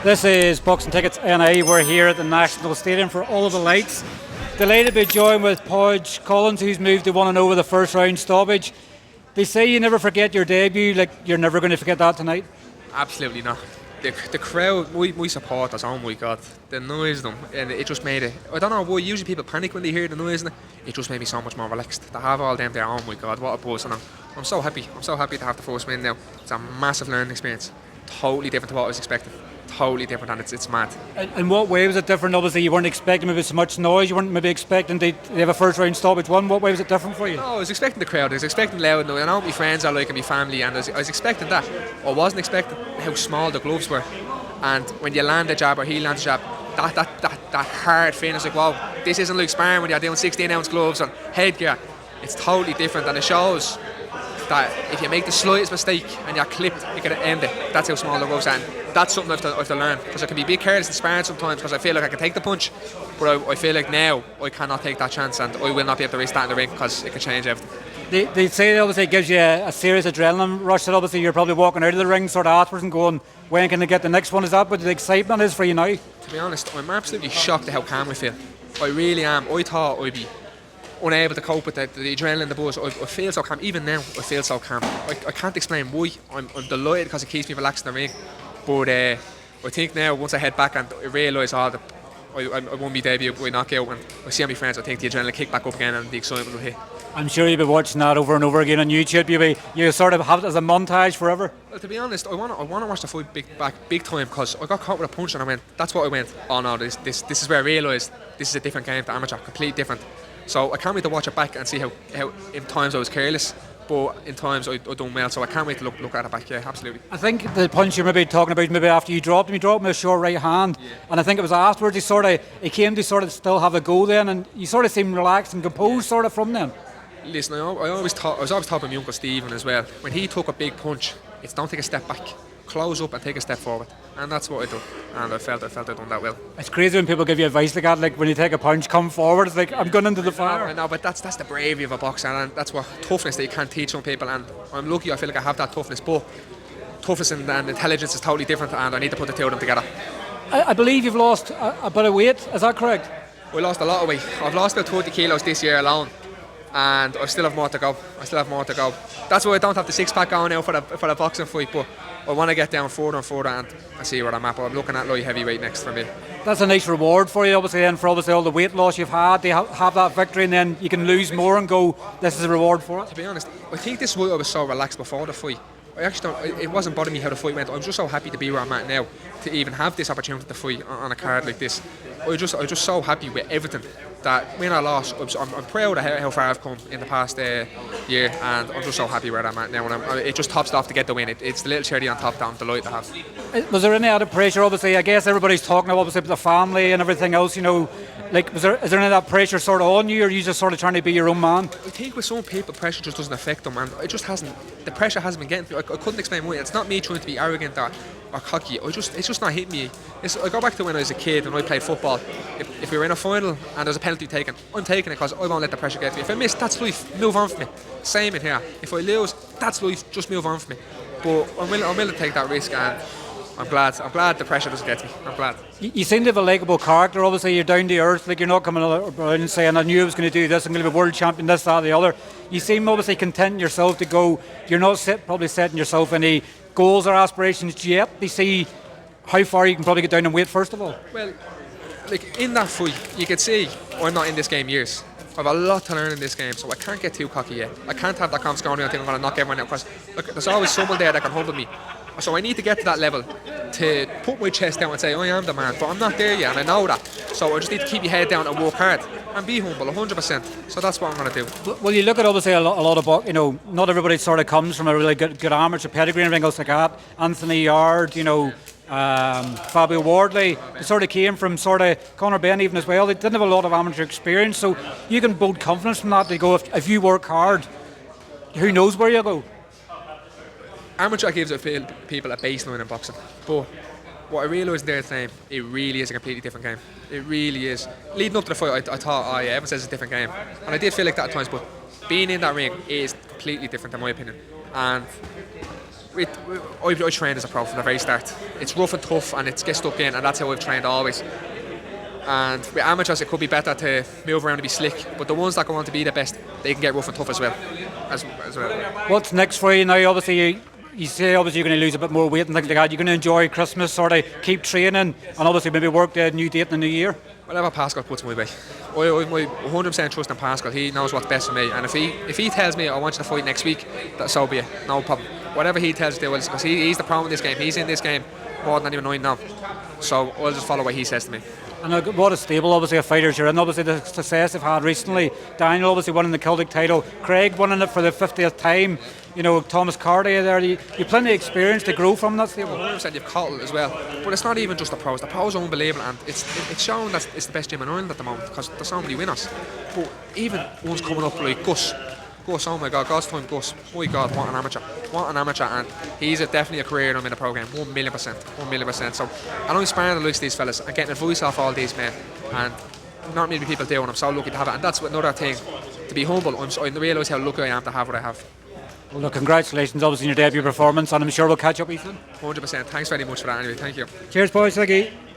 This is Boxing Tickets NI. We're here at the National Stadium for all of the lights. Delighted to be joined with Padraig Collins, who's moved to 1-0 with the first round stoppage. They say you never forget your debut, like you're never going to forget that tonight. Absolutely not. The crowd, we supporters, oh my god, the noise them, and it just made it, I don't know why, usually people panic when they hear the noise, and it just made me so much more relaxed. To have all them there, oh my god, what a buzz, and I'm so happy to have the first win now. It's a massive learning experience, totally different to what I was expecting. Totally different, and it's mad. In what way was it different? Obviously you weren't expecting maybe so much noise, you weren't maybe expecting they have a first round stoppage one. What way was it different for you? No, I was expecting the crowd, I was expecting loud noise. I know what my friends are like and my family, and I was expecting that. I wasn't expecting how small the gloves were, and when you land a jab or he lands a jab, that hard feeling, it's like, wow, this isn't like sparring when you're doing 16-ounce gloves and headgear. It's totally different, and it shows that if you make the slightest mistake and you're clipped, you can end it. That's how small the gloves are. And that's something I have to learn, because I can be a bit careless in sparring sometimes because I feel like I can take the punch, but I feel like now I cannot take that chance, and I will not be able to risk that in the ring because it can change everything. They say obviously it gives you a serious adrenaline rush, that obviously you're probably walking out of the ring sort of afterwards and going, when can I get the next one? Is that what the excitement is for you now? To be honest, I'm absolutely shocked at how calm I feel. I really am. I thought I'd be unable to cope with the adrenaline, the buzz. I feel so calm. Even now, I feel so calm. I can't explain why. I'm delighted because it keeps me relaxed in the ring. But I think now, once I head back and I realise I won my debut by knockout, and I see my friends, I think the adrenaline kick back up again and the excitement will hit. I'm sure you'll be watching that over and over again on YouTube. You sort of have it as a montage forever. Well, to be honest, I want to watch the fight big time, because I got caught with a punch and I went, that's what I went, oh no, this is where I realised this is a different game to amateur, completely different. So I can't wait to watch it back and see how in times I was careless, but in times I done well. So I can't wait to look at it back. Yeah, absolutely. I think the punch you're maybe talking about, maybe after you dropped him with a short right hand, yeah. And I think it was afterwards he came to sort of still have a go then, and you sort of seemed relaxed and composed sort of from then. Listen, I was always taught by my uncle Stephen as well. When he took a big punch, it's don't take a step back, close up and take a step forward, and that's what I do. And I felt I done that well. It's crazy when people give you advice like that, like when you take a punch, come forward. It's like, I'm going into the fire. I know, but that's the bravery of a boxer, and that's what toughness that you can't teach some people. And I'm lucky, I feel like I have that toughness, but toughness and intelligence is totally different, and I need to put the two of them together. I believe you've lost a bit of weight. Is that correct? I lost a lot of weight. I've lost about 30 kilos this year alone, and I still have more to go. That's why I don't have the six-pack going now for the boxing fight, but I want to get down further and further and see where I'm at. But I'm looking at light heavyweight next for me. That's a nice reward for you, obviously, then, for all the weight loss you've had. They have that victory, and then you can lose more and go, this is a reward for it. To be honest, I think this is why I was so relaxed before the fight. I actually don't. It wasn't bothering me how the fight went. I'm just so happy to be where I'm at now, to even have this opportunity to fight on a card like this. I'm just so happy with everything. That win or loss, I'm proud of how far I've come in the past year, and I'm just so happy where I'm at now. And it just tops it off to get the win. It's the little cherry on top that I'm delighted to have. Was there any added pressure? Obviously, I guess everybody's talking obviously about the family and everything else. You know, like is there any of that pressure sort of on you, or are you just sort of trying to be your own man? I think with some people, pressure just doesn't affect them, and it just hasn't. The pressure hasn't been getting. I couldn't explain why. It's not me trying to be arrogant or cocky. It's just not hitting me. I go back to when I was a kid and I played football. If we were in a final and there's a penalty taken, I'm taking it because I won't let the pressure get to me. If I miss, that's life. Move on from me. Same in here. If I lose, that's life. Just move on from me. But I'm willing to take that risk, and I'm glad the pressure doesn't get to me. I'm glad. You seem to have a likeable character. Obviously, you're down to earth. Like, you're not coming around and saying, I knew I was going to do this. I'm going to be world champion, this, that, the other. You seem obviously content yourself to go. You're not probably setting yourself any goals or aspirations yet. To see how far you can probably get down in weight first of all. Well, like in that fight, you could see I'm not in this game years. I have a lot to learn in this game, so I can't get too cocky yet. I can't have that confidence going and think I'm going to knock everyone out, because there's always someone there that can humble me. So I need to get to that level to put my chest down and say, I am the man, but I'm not there yet, and I know that. So I just need to keep my head down and work hard and be humble 100%. So that's what I'm going to do. Well, you look at obviously a lot of, not everybody sort of comes from a really good amateur pedigree and everything else like that. Anthony Yard, Fabio Wardley, they sort of came from sort of Conor Ben even as well. They didn't have a lot of amateur experience, so you can build confidence from that to go, if you work hard, who knows where you go. Amateur gives people a baseline in boxing, but what I realised there at the time, it really is a completely different game. It really is. Leading up to the fight, I thought, everyone says it's a different game, and I did feel like that at times, but being in that ring is completely different in my opinion. And I trained as a pro from the very start. It's rough and tough, and it's get stuck in, and that's how I've trained always. And with amateurs, it could be better to move around and be slick, but the ones that go on to be the best, they can get rough and tough as well. What's next for you now? Obviously, you say obviously you're going to lose a bit more weight and things like that. You're going to enjoy Christmas, sort of keep training, and obviously maybe work the new date in the new year. Whatever Pascal puts my way. I 100% trust in Pascal. He knows what's best for me, and if he tells me I want you to fight next week, so be it. No problem. Whatever he tells me, because he's the pro in this game. He's in this game more than anyone I know. So I'll just follow what he says to me. And what a stable, obviously, of fighters you're in. Obviously, the success they've had recently. Daniel obviously winning the Celtic title. Craig winning it for the 50th time. Thomas Carty there. You've plenty of experience to grow from that stable. 100% you've Cottle as well. But it's not even just the pros. The pros are unbelievable, and it's shown that it's the best gym in Ireland at the moment because there's so many winners. But even ones coming up like Gus, oh my God, God's time Gus. My God, what an amateur, and he's definitely a career in the programme, 1,000,000%. So, and I'm sparring the likes of these fellas and getting advice off all these men, and not many people do, and I'm so lucky to have it. And that's another thing, to be humble. I realise how lucky I am to have what I have. Well, look, congratulations, obviously, on your debut performance, and I'm sure we'll catch up with you soon. 100%. Thanks very much for that anyway. Thank you. Cheers, boys. Thank you.